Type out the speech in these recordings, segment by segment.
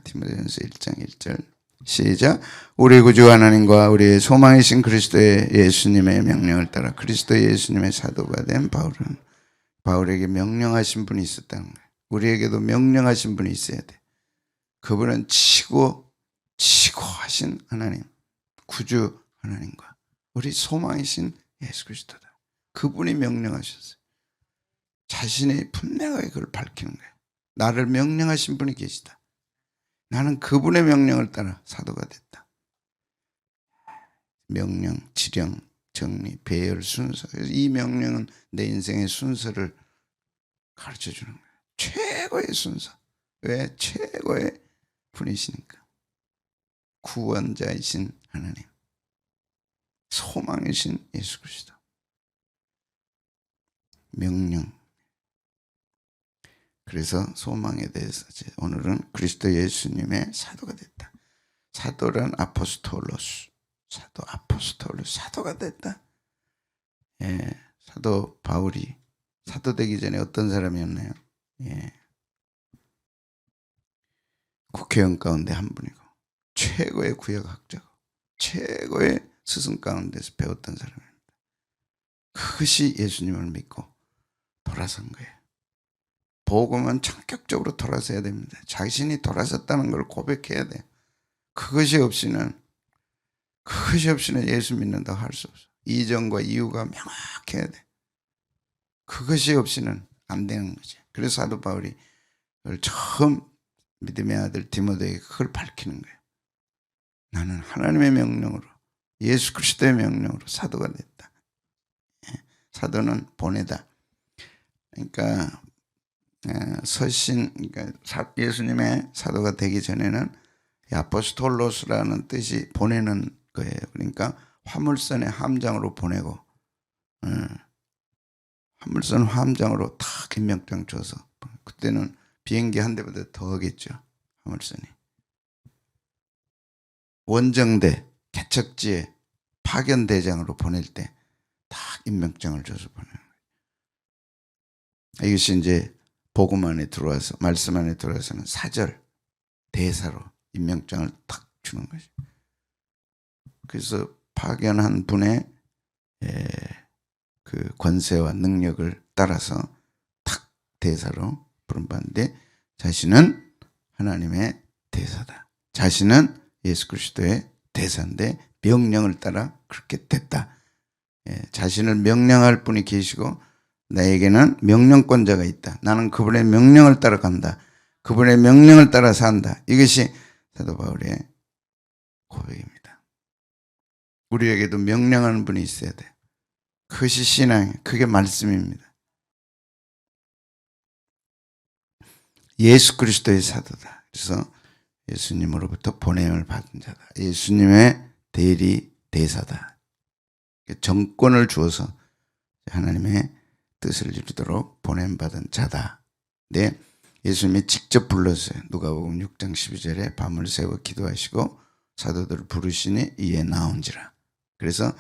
디모데전서 1장 1절 시작. 우리 구주 하나님과 우리의 소망이신 그리스도의 예수님의 명령을 따라 그리스도 예수님의 사도가 된 바울에게 명령하신 분이 있었다는 거예요. 우리에게도 명령하신 분이 있어야 돼. 그분은 치고 하신 하나님, 구주 하나님과 우리 소망이신 예수 그리스도다. 그분이 명령하셨어요. 자신이 분명하게 그걸 밝히는 거예요. 나를 명령하신 분이 계시다. 나는 그분의 명령을 따라 사도가 됐다. 명령, 지령, 정리, 배열, 순서. 이 명령은 내 인생의 순서를 가르쳐주는 거예요. 최고의 순서. 왜? 최고의 분이시니까. 구원자이신 하나님, 소망이신 예수 그리스도. 명령. 그래서 소망에 대해서 오늘은 그리스도 예수님의 사도가 됐다. 사도란 아포스톨로스. 사도가 됐다. 예, 사도 바울이 사도 되기 전에 어떤 사람이었나요? 예, 국회의원 가운데 한 분이고 최고의 구역학자고 최고의 스승 가운데서 배웠던 사람입니다. 그것이 예수님을 믿고 돌아선 거예요. 복음은 전격적으로 돌아서야 됩니다. 자신이 돌아섰다는 걸 고백해야 돼요. 그것이 없이는 예수 믿는다고 할 수 없어요. 이전과 이유가 명확해야 돼. 그것이 없이는 안 되는 거지. 그래서 사도 바울이 그걸 처음 믿음의 아들 디모데에게 그걸 밝히는 거예요. 나는 하나님의 명령으로 예수 그리스도의 명령으로 사도가 됐다. 사도는 보내다. 그러니까 그러니까 예수님의 사도가 되기 전에는 아포스톨로스라는 뜻이 보내는 거예요. 그러니까 화물선에 함장으로 보내고 화물선 함장으로 탁 임명장 줘서 그때는 비행기 한 대보다 더 하겠죠. 화물선이. 원정대, 개척지에 파견대장으로 보낼 때 딱 임명장을 줘서 보내는 거예요. 이것이 이제 복음 안에 들어와서 말씀 안에 들어와서는 사절, 대사로 임명장을 딱 주는 거죠. 그래서 파견한 분의 그 권세와 능력을 따라서 탁 대사로 부름받는데 자신은 하나님의 대사다. 자신은 예수 그리스도의 대사인데 명령을 따라 그렇게 됐다. 자신을 명령할 분이 계시고 나에게는 명령권자가 있다. 나는 그분의 명령을 따라 간다. 그분의 명령을 따라 산다. 이것이 사도 바울의 고백입니다. 우리에게도 명령하는 분이 있어야 돼. 그것이 신앙이에요. 그게 말씀입니다. 예수 그리스도의 사도다. 그래서 예수님으로부터 보냄을 받은 자다. 예수님의 대리 대사다. 정권을 주어서 하나님의 뜻을 이루도록 보냄받은 자다. 네, 예수님이 직접 불렀어요. 누가복음 6장 12절에 밤을 새워 기도하시고 사도들을 부르시니 이에 나온지라. 그래서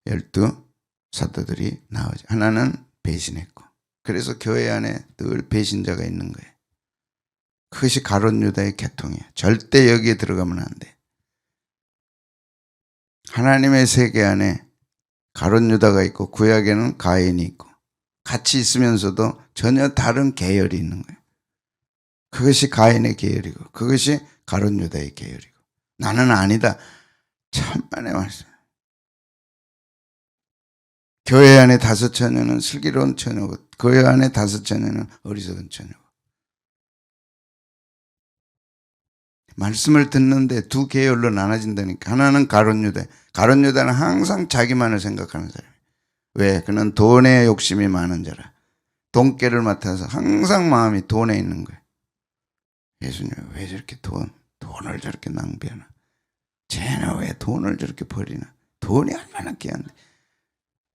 12 사도들이 나오죠. 하나는 배신했고. 그래서 교회 안에 늘 배신자가 있는 거예요. 그것이 가룟 유다의 계통이에요. 절대 여기에 들어가면 안 돼. 하나님의 세계 안에 가룟 유다가 있고 구약에는 가인이 있고 같이 있으면서도 전혀 다른 계열이 있는 거예요. 그것이 가인의 계열이고 그것이 가룟 유다의 계열이고 나는 아니다. 천만의 말씀. 교회 안에 5 처녀는 슬기로운 처녀고 교회 안에 5 처녀는 어리석은 처녀고 말씀을 듣는데 2 계열로 나눠진다니까. 하나는 가룟 유다. 가룟 유다는 항상 자기만을 생각하는 사람이에요. 왜? 그는 돈에 욕심이 많은 자라. 돈깨를 맡아서 항상 마음이 돈에 있는 거예요. 예수님 왜 저렇게 돈을 저렇게 낭비하나? 쟤는 왜 돈을 저렇게 버리나? 돈이 얼마나 귀한데.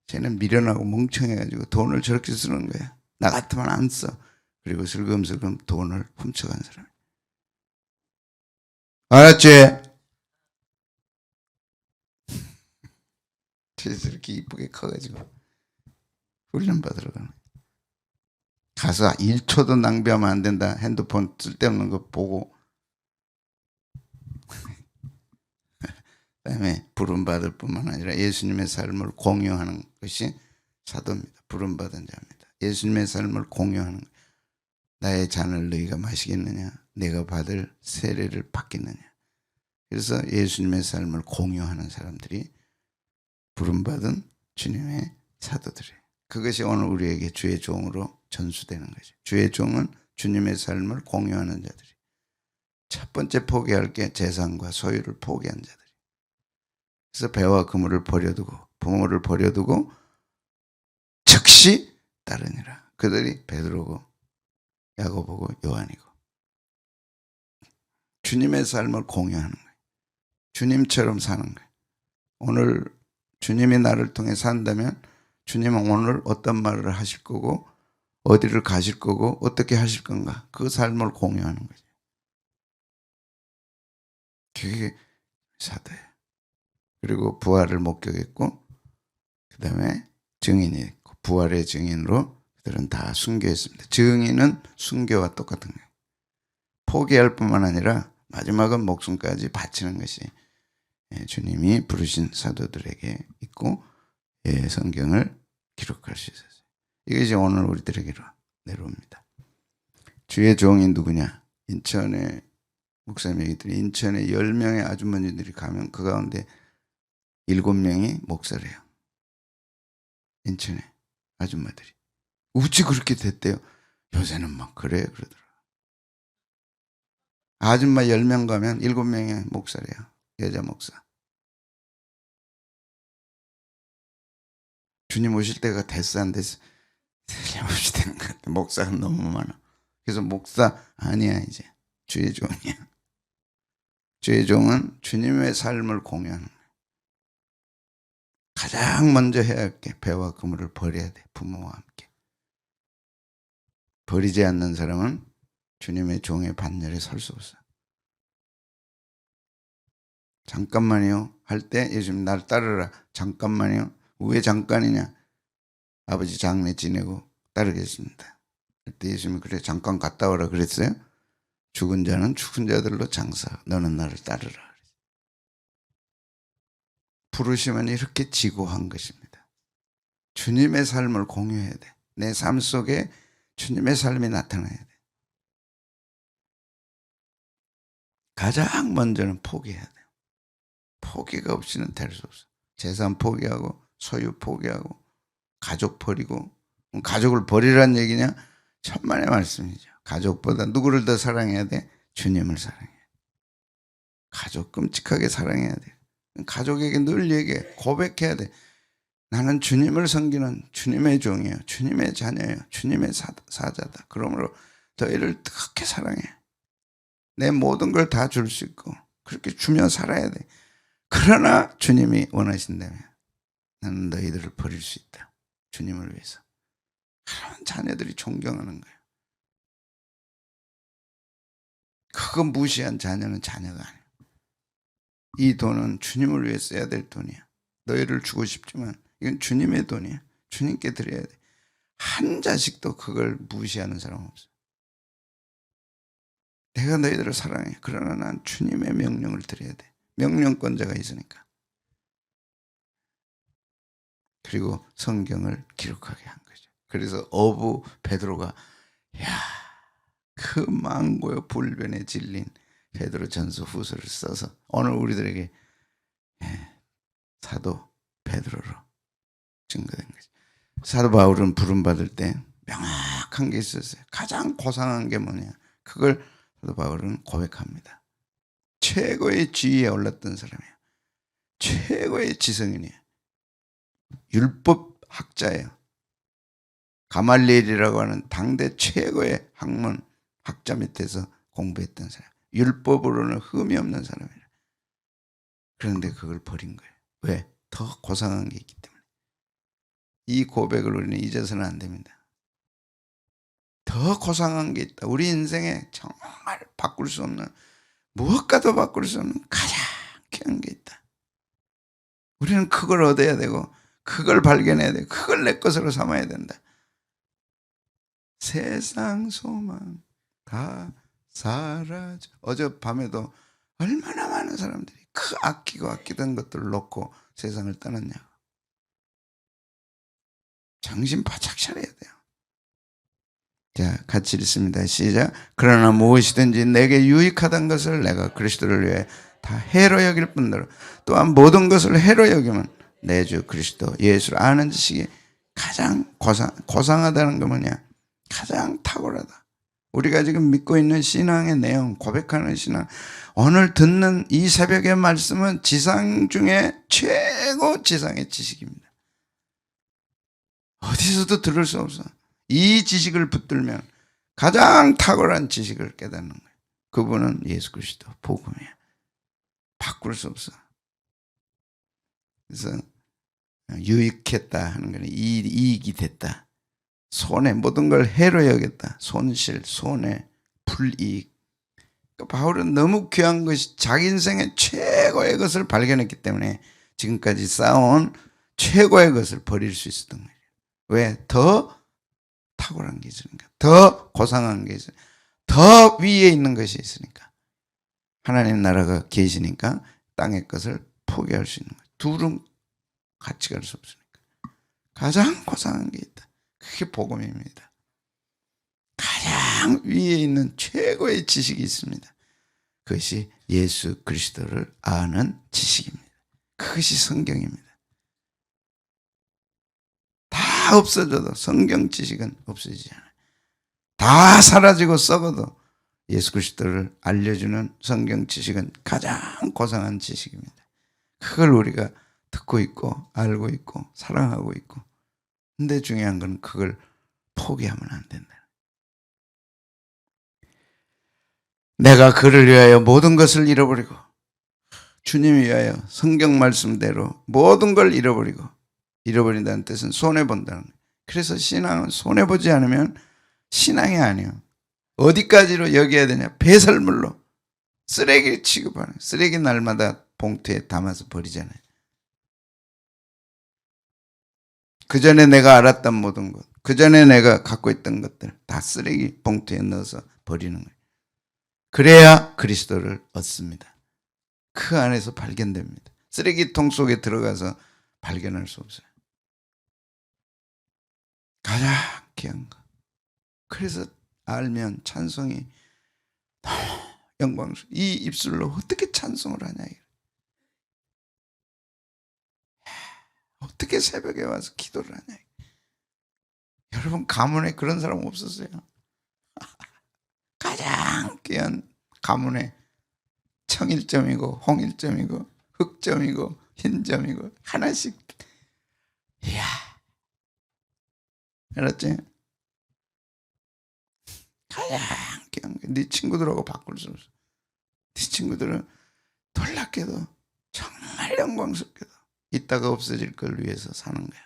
쟤는 미련하고 멍청해가지고 돈을 저렇게 쓰는 거야. 나 같으면 안 써. 그리고 슬금슬금 돈을 훔쳐간 사람. 알았지? 쟤 저렇게 이쁘게 커가지고 훈련 받으러 가는 거야. 가서 1초도 낭비하면 안 된다. 핸드폰 쓸데없는 거 보고 그다음에 부름받을 뿐만 아니라 예수님의 삶을 공유하는 것이 사도입니다. 부름받은 자입니다. 예수님의 삶을 공유하는 거예요. 나의 잔을 너희가 마시겠느냐? 내가 받을 세례를 받겠느냐? 그래서 예수님의 삶을 공유하는 사람들이 부름받은 주님의 사도들이에요. 그것이 오늘 우리에게 주의 종으로 전수되는 거죠. 주의 종은 주님의 삶을 공유하는 자들이. 첫 번째 포기할 게 재산과 소유를 포기한 자들이. 그래서 배와 그물을 버려두고 부모를 버려두고 즉시 따르니라. 그들이 베드로고 야고보고 요한이고 주님의 삶을 공유하는 거예요. 주님처럼 사는 거예요. 오늘 주님이 나를 통해 산다면 주님은 오늘 어떤 말을 하실 거고 어디를 가실 거고 어떻게 하실 건가 그 삶을 공유하는 거죠. 그게 사도예요. 그리고 부활을 목격했고 그 다음에 증인이 있고 부활의 증인으로 그들은 다 순교했습니다. 증인은 순교와 똑같은 거예요. 포기할 뿐만 아니라 마지막은 목숨까지 바치는 것이 주님이 부르신 사도들에게 있고 성경을 기록할 수 있었어요. 이것이 오늘 우리들에게로 내려옵니다. 주의 종이 누구냐? 인천에 목사님 얘기들이 인천에 10명의 아주머니들이 가면 그 가운데 7명이 목사래요. 인천에 아줌마들이. 어찌 그렇게 됐대요? 요새는 막 그래 그러더라. 아줌마 10명 가면 7명의 목사래요. 여자 목사. 주님 오실 때가 됐어 안 됐어? 주님 오실 때는 것 같아. 목사가 너무 많아. 그래서 목사 아니야 이제. 주의 종이야. 주의 종은 주님의 삶을 공유하는 거예요. 가장 먼저 해야 할 게 배와 그물을 버려야 돼. 부모와 함께. 버리지 않는 사람은 주님의 종의 반열에 설 수 없어. 잠깐만요 할 때 예수님 날 따르라. 잠깐만요. 왜 잠깐이냐? 아버지 장례 지내고 따르겠습니다. 그때 예수님이 그래 잠깐 갔다 오라 그랬어요. 죽은 자는 죽은 자들로 장사. 너는 나를 따르라. 부르심은 이렇게 지고한 것입니다. 주님의 삶을 공유해야 돼. 내 삶 속에 주님의 삶이 나타나야 돼. 가장 먼저는 포기해야 돼요. 포기가 없이는 될 수 없어. 재산 포기하고 소유 포기하고 가족 버리고. 가족을 버리라는 얘기냐? 천만의 말씀이죠. 가족보다 누구를 더 사랑해야 돼? 주님을 사랑해야 돼. 가족 끔찍하게 사랑해야 돼. 가족에게 늘 얘기해. 고백해야 돼. 나는 주님을 섬기는 주님의 종이에요. 주님의 자녀예요. 주님의 사자다. 그러므로 너희를 뜨겁게 사랑해. 내 모든 걸 다 줄 수 있고 그렇게 주며 살아야 돼. 그러나 주님이 원하신다면 나는 너희들을 버릴 수 있다. 주님을 위해서. 그런 자녀들이 존경하는 거예요. 그거 무시한 자녀는 자녀가 아니에요. 이 돈은 주님을 위해 써야 될 돈이야. 너희를 주고 싶지만 이건 주님의 돈이야. 주님께 드려야 돼. 한 자식도 그걸 무시하는 사람 없어. 내가 너희들을 사랑해. 그러나 난 주님의 명령을 드려야 돼. 명령권자가 있으니까. 그리고 성경을 기록하게 한 거죠. 그래서 어부 베드로가 그 망고의 불변에 질린 베드로 전서 후서를 써서 오늘 우리들에게 사도 베드로로 증거된 거죠. 사도 바울은 부름받을 때 명확한 게 있었어요. 가장 고상한 게 뭐냐. 그걸 사도 바울은 고백합니다. 최고의 지위에 올랐던 사람이에요. 최고의 지성인이에요. 율법 학자예요. 가말리엘이라고 하는 당대 최고의 학문 학자 밑에서 공부했던 사람. 율법으로는 흠이 없는 사람이에요. 그런데 그걸 버린 거예요. 왜? 더 고상한 게 있기 때문에. 이 고백을 우리는 잊어서는 안 됩니다. 더 고상한 게 있다. 우리 인생에 정말 바꿀 수 없는, 무엇과도 바꿀 수 없는 가장 귀한 게 있다. 우리는 그걸 얻어야 되고 그걸 발견해야 되고 그걸 내 것으로 삼아야 된다. 세상 소망 다 사라져. 어젯밤에도 얼마나 많은 사람들이 그 아끼던 것들을 놓고 세상을 떠났냐고. 정신 바짝 차려야 돼요. 자, 같이 읽습니다. 시작. 그러나 무엇이든지 내게 유익하던 것을 내가 그리스도를 위해 다 해로 여길 뿐더러 또한 모든 것을 해로 여기면 내 주 그리스도 예수를 아는 지식이 가장 고상하다는 거 뭐냐? 가장 탁월하다. 우리가 지금 믿고 있는 신앙의 내용, 고백하는 신앙, 오늘 듣는 이 새벽의 말씀은 지상 중에 최고 지상의 지식입니다. 어디서도 들을 수 없어. 이 지식을 붙들면 가장 탁월한 지식을 깨닫는 거예요. 그분은 예수 그리스도 복음이에요. 바꿀 수 없어. 그래서 유익했다 하는 거는 이익이 됐다. 손해, 모든 걸 해로 여겼다. 손실, 손해, 불이익. 그러니까 바울은 너무 귀한 것이 자기 인생의 최고의 것을 발견했기 때문에 지금까지 쌓아온 최고의 것을 버릴 수 있었던 거예요. 왜? 더 탁월한 게 있으니까. 더 고상한 게 있으니까. 더 위에 있는 것이 있으니까. 하나님 나라가 계시니까 땅의 것을 포기할 수 있는 거예요. 둘은 같이 갈 수 없으니까. 가장 고상한 게 있다. 그게 복음입니다. 가장 위에 있는 최고의 지식이 있습니다. 그것이 예수 그리스도를 아는 지식입니다. 그것이 성경입니다. 다 없어져도 성경 지식은 없어지지 않아요. 다 사라지고 썩어도 예수 그리스도를 알려주는 성경 지식은 가장 고상한 지식입니다. 그걸 우리가 듣고 있고 알고 있고 사랑하고 있고, 근데 중요한 건 그걸 포기하면 안 된다. 내가 그를 위하여 모든 것을 잃어버리고, 주님 위하여 성경 말씀대로 모든 걸 잃어버린다는 뜻은 손해본다는 거예요. 그래서 신앙은 손해보지 않으면 신앙이 아니에요. 어디까지로 여겨야 되냐? 배설물로 쓰레기 취급하는, 쓰레기 날마다 봉투에 담아서 버리잖아요. 그 전에 내가 알았던 모든 것, 그 전에 내가 갖고 있던 것들 다 쓰레기 봉투에 넣어서 버리는 거예요. 그래야 그리스도를 얻습니다. 그 안에서 발견됩니다. 쓰레기통 속에 들어가서 발견할 수 없어요. 가장 귀한 거. 그래서 알면 찬송이 너무 영광스러워. 이 입술로 어떻게 찬송을 하냐. 어떻게 새벽에 와서 기도를 하냐. 여러분 가문에 그런 사람 없었어요? 가장 귀한 가문에 청일점이고 홍일점이고 흑점이고 흰점이고 하나씩. 이야, 알았지? 가장 귀한 게 네 친구들하고 바꿀 수 없어. 네 친구들은 놀랍게도 정말 영광스럽게도 이따가 없어질 걸 위해서 사는 거야.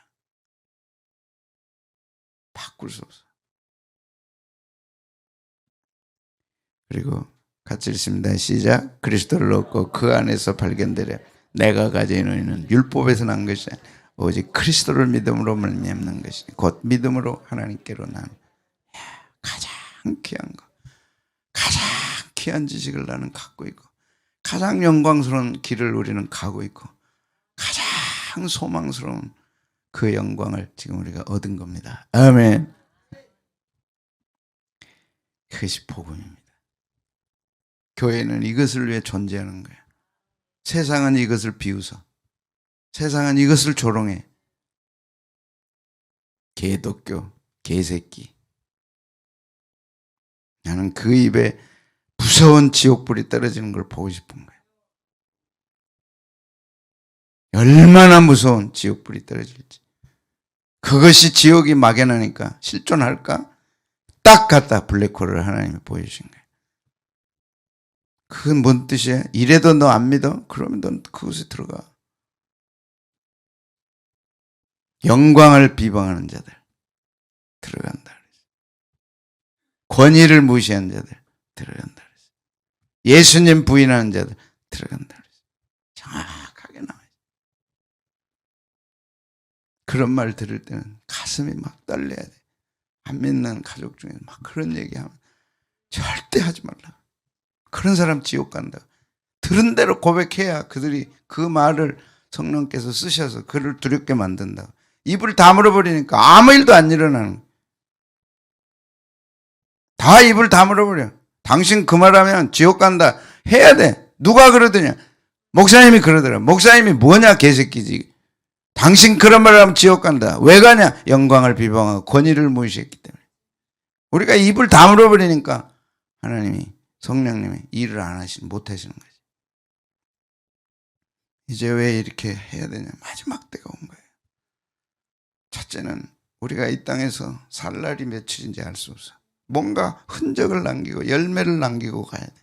바꿀 수 없어. 그리고 같이 읽습니다. 시작. 그리스도를 얻고 그 안에서 발견되려 내가 가진 의는 율법에서 난 것이 아니라 오직 그리스도를 믿음으로 말미암는 것이니 곧 믿음으로 하나님께로 난 가장 귀한 거, 가장 귀한 지식을 나는 갖고 있고, 가장 영광스러운 길을 우리는 가고 있고, 가장 소망스러운 그 영광을 지금 우리가 얻은 겁니다. 아멘. 그것이 복음입니다. 교회는 이것을 위해 존재하는 거예요. 세상은 이것을 비웃어. 세상은 이것을 조롱해. 개독교, 개새끼. 나는 그 입에 무서운 지옥불이 떨어지는 걸 보고 싶은 거예요. 얼마나 무서운 지옥불이 떨어질지. 그것이 지옥이 막연하니까 실존할까? 딱 갖다 블랙홀을 하나님이 보여주신 거예요. 그건 뭔 뜻이야? 이래도 너 안 믿어? 그러면 넌 그곳에 들어가. 영광을 비방하는 자들 들어간다. 권위를 무시하는 자들 들어간다. 예수님 부인하는 자들 들어간다. 정확하게 나와요. 그런 말 들을 때는 가슴이 막 떨려야 돼. 안 믿는 가족 중에 막 그런 얘기하면 절대 하지 말라. 그런 사람 지옥 간다. 들은 대로 고백해야 그들이 그 말을 성령께서 쓰셔서 그를 두렵게 만든다. 입을 다물어 버리니까 아무 일도 안 일어나는 거예요. 다 입을 다물어 버려. 당신 그 말하면 지옥 간다. 해야 돼. 누가 그러더냐? 목사님이 그러더라. 목사님이 뭐냐 개새끼지. 당신 그런 말을 하면 지옥 간다. 왜 가냐? 영광을 비방하고 권위를 무시했기 때문에. 우리가 입을 다물어 버리니까 하나님이 성령님이 일을 안 하시는 못 하시는 거지. 이제 왜 이렇게 해야 되냐? 마지막 때가 온 거예요. 첫째는 우리가 이 땅에서 살 날이 며칠인지 알 수 없어. 뭔가 흔적을 남기고 열매를 남기고 가야 돼.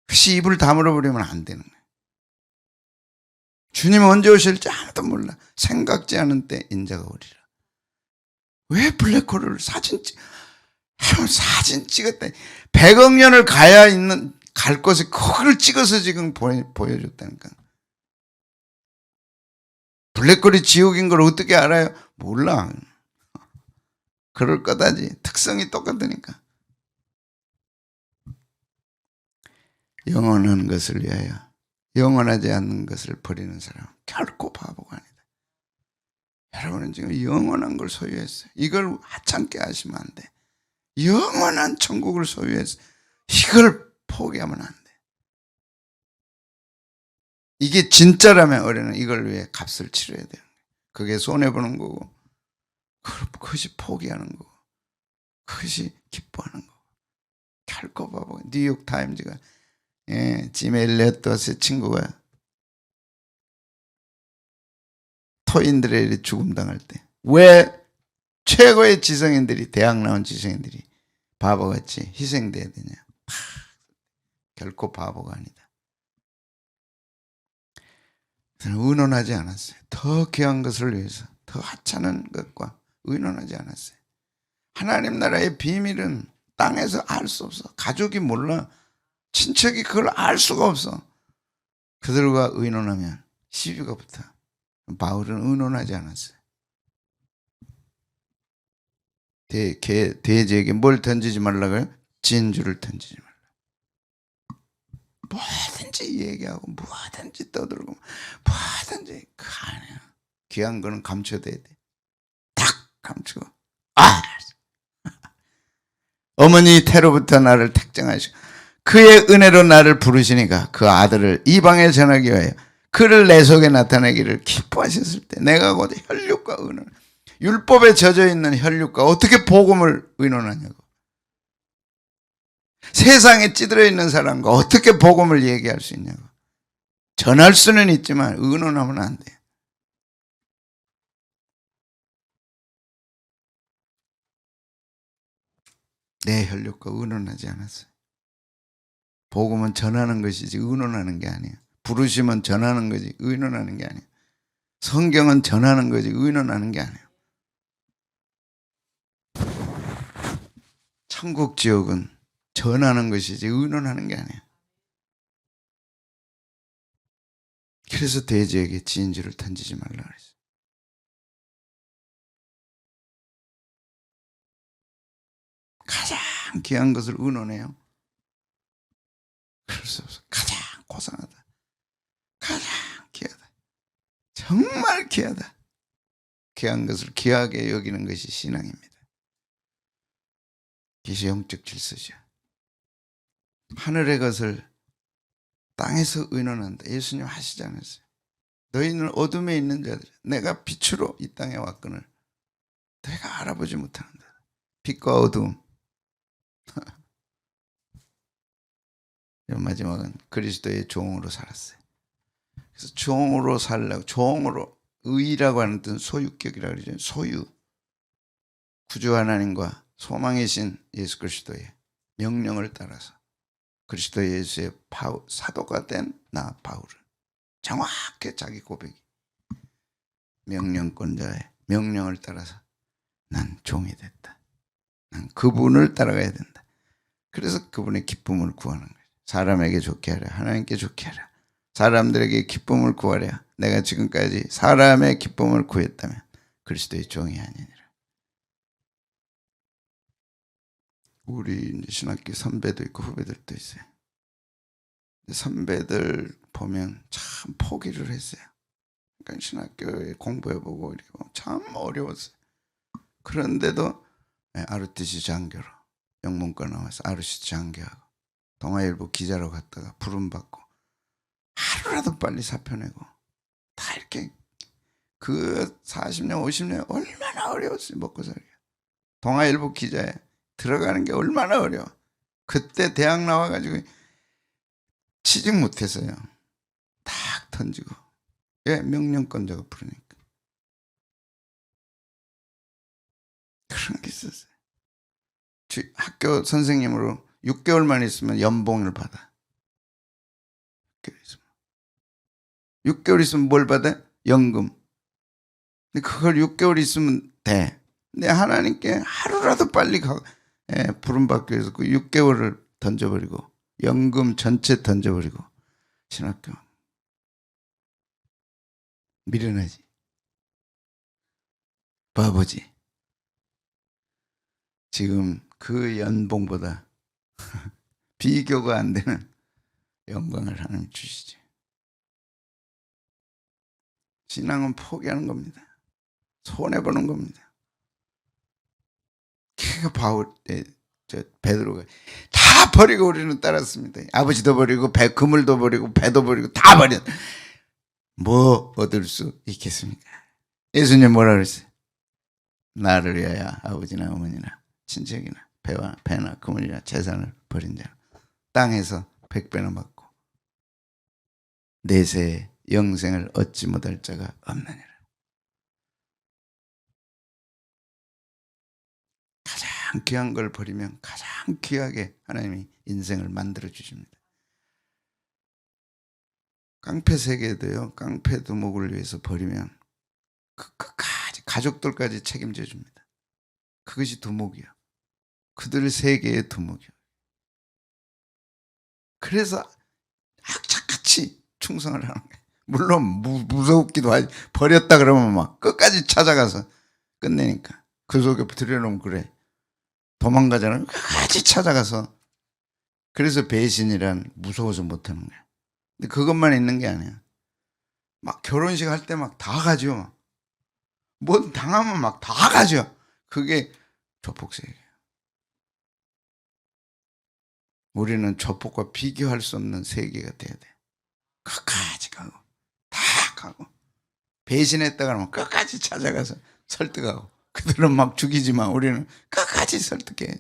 혹시 입을 다물어 버리면 안 되는 거예요. 주님 언제 오실지 아무도 몰라. 생각지 않은 때 인자가 오리라. 왜 블랙홀을 사진 찍었다. 100억 년을 가야 있는 갈 곳에 그걸 찍어서 지금 보여줬다니까. 블랙홀이 지옥인 걸 어떻게 알아요? 몰라. 그럴 거다지. 특성이 똑같으니까. 영원한 것을 위하여 영원하지 않는 것을 버리는 사람은 결코 바보가 아니다. 여러분은 지금 영원한 걸 소유했어요. 이걸 하찮게 하시면 안 돼. 영원한 천국을 소유해서 이걸 포기하면 안 돼. 이게 진짜라면 어린은 이걸 위해 값을 치러야 돼요. 그게 손해보는 거고 그것이 포기하는 거고 그것이 기뻐하는 거고. 결코 바보가. 뉴욕 타임즈가 짐 엘리어트의 친구가 토인들의 죽음 당할 때 왜 최고의 지성인들이 대학 나온 지성인들이 바보같이 희생돼야 되냐. 결코 바보가 아니다. 의논하지 않았어요. 더 귀한 것을 위해서 더 하찮은 것과 의논하지 않았어요. 하나님 나라의 비밀은 땅에서 알 수 없어. 가족이 몰라. 친척이 그걸 알 수가 없어. 그들과 의논하면 시비가 붙어. 바울은 의논하지 않았어요. 대제에게 뭘 던지지 말라고요? 진주를 던지지 말라. 뭐든지 얘기하고 뭐든지 떠들고 뭐든지 그 아니야. 귀한 거는 감춰둬야 돼. 딱 감추고 어머니 태로부터 나를 택정하시고 그의 은혜로 나를 부르시니까 그 아들을 이방에 전하기 위하여 그를 내 속에 나타내기를 기뻐하셨을 때 내가 곧 혈육과 의논. 율법에 젖어 있는 혈육과 어떻게 복음을 의논하냐고. 세상에 찌들어 있는 사람과 어떻게 복음을 얘기할 수 있냐고. 전할 수는 있지만 의논하면 안 돼요. 내 혈육과 의논하지 않았어요. 복음은 전하는 것이지 의논하는 게 아니에요. 부르심은 전하는 거지 의논하는 게 아니에요. 성경은 전하는 거지 의논하는 게 아니에요. 천국 지옥은 전하는 것이지 의논하는 게 아니에요. 그래서 돼지에게 진주를 던지지 말라 그랬어요. 가장 귀한 것을 의논해요. 그럴 수 없어. 가장 고상하다. 가장 귀하다. 정말 귀하다. 귀한 것을 귀하게 여기는 것이 신앙입니다. 이것이 영적 질서죠. 하늘의 것을 땅에서 의논한다. 예수님 하시지 않았어요. 너희는 어둠에 있는 자들, 내가 빛으로 이 땅에 왔거늘 너희가 알아보지 못한다. 빛과 어둠. 마지막은 그리스도의 종으로 살았어요. 그래서 종으로 살려고, 종으로, 의라고 하는 뜻은 소유격이라고 그러죠. 소유. 구주 하나님과 소망이신 예수 그리스도의 명령을 따라서 그리스도 예수의 사도가 된 나 바울은 정확히 자기 고백이 명령권자의 명령을 따라서 난 종이 됐다. 난 그분을 따라가야 된다. 그래서 그분의 기쁨을 구하는 거예요. 사람에게 좋게 하라. 하나님께 좋게 하라. 사람들에게 기쁨을 구하랴. 내가 지금까지 사람의 기쁨을 구했다면 그리스도의 종이 아니니라. 우리 신학교 선배도 있고 후배들도 있어요. 선배들 보면 참 포기를 했어요. 그러니까 신학교에 공부해보고 이렇게 참 어려웠어요. 그런데도 ROTC 장교로 영문과 나와서 ROTC 장교하고 동아일보 기자로 갔다가 부름받고 하루라도 빨리 사표 내고 다 이렇게 그 40년 50년 얼마나 어려웠어요. 먹고 살기가. 동아일보 기자에 들어가는 게 얼마나 어려워. 그때 대학 나와가지고 취직 못했어요. 탁 던지고. 예, 명령권자가 부르니까. 그런 게 있었어요. 학교 선생님으로 6개월만 있으면 연봉을 받아. 6개월 있으면 뭘 받아? 연금. 근데 그걸 6개월 있으면 돼. 근데 하나님께 하루라도 빨리 부름받기 위해서 그 6개월을 던져버리고 연금 전체 던져버리고 신학교 미련하지. 바보지. 지금 그 연봉보다 비교가 안 되는 영광을 하나님 주시지. 신앙은 포기하는 겁니다. 손해보는 겁니다. 그가 베드로가 다 버리고 우리는 따랐습니다. 아버지도 버리고 그물도 버리고 배도 버리고 다 버렸. 뭐 얻을 수 있겠습니까? 예수님 뭐라 그랬어요? 나를 위하여 아버지나 어머니나 친척이나 배나 그물이나 재산을 버린 자는 땅에서 100배나 받고 내세에 영생을 얻지 못할 자가 없느니라. 가장 귀한 걸 버리면 가장 귀하게 하나님이 인생을 만들어 주십니다. 깡패 세계도요. 깡패 두목을 위해서 버리면 끝까지 가족들까지 책임져 줍니다. 그것이 두목이요. 그들 세계의 두목이요. 그래서 악착같이 충성을 하는 거예요. 물론 무섭기도 하지. 버렸다 그러면 막 끝까지 찾아가서 끝내니까. 그 속에 들여놓으면 그래. 도망가잖아요. 끝까지 찾아가서. 그래서 배신이란 무서워서 못하는 거야. 근데 그것만 있는 게 아니야. 막 결혼식 할 때 막 다 가죠. 뭐 당하면 막 다 가죠. 그게 조폭세계예요. 우리는 조폭과 비교할 수 없는 세계가 돼야 돼. 끝까지 가고 다 가고 배신했다 그러면 끝까지 찾아가서 설득하고 그들은 막 죽이지만 우리는 끝까지 설득해.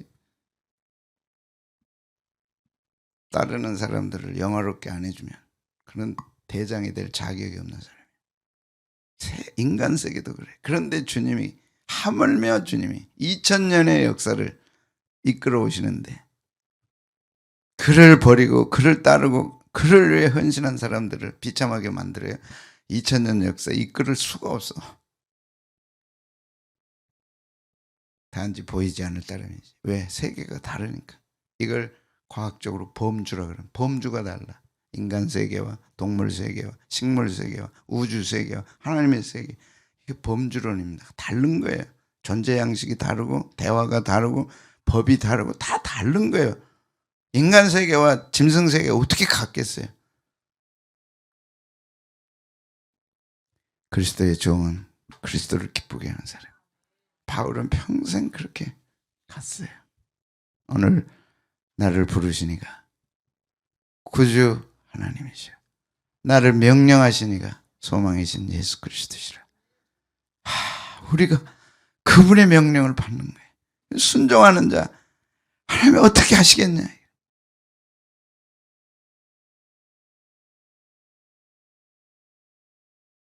따르는 사람들을 영화롭게 안 해주면 그런 대장이 될 자격이 없는 사람이에요. 인간 세계도 그래. 그런데 주님이 하물며 주님이 2000년의 역사를 이끌어 오시는데 그를 버리고 그를 따르고 그를 위해 헌신한 사람들을 비참하게 만들어요. 2000년 역사 이끌을 수가 없어. 단지 보이지 않을 따름이지. 왜? 세계가 다르니까. 이걸 과학적으로 범주라 그러면 범주가 달라. 인간 세계와 동물 세계와 식물 세계와 우주 세계와 하나님의 세계. 이게 범주론입니다. 다른 거예요. 존재 양식이 다르고 대화가 다르고 법이 다르고 다 다른 거예요. 인간 세계와 짐승 세계가 어떻게 같겠어요? 그리스도의 종은 그리스도를 기쁘게 하는 사람. 바울은 평생 그렇게 갔어요. 오늘 나를 부르시니가 구주 하나님이시오. 나를 명령하시니가 소망이신 예수 그리스도시라. 우리가 그분의 명령을 받는 거예요. 순종하는 자 하나님이 어떻게 하시겠냐.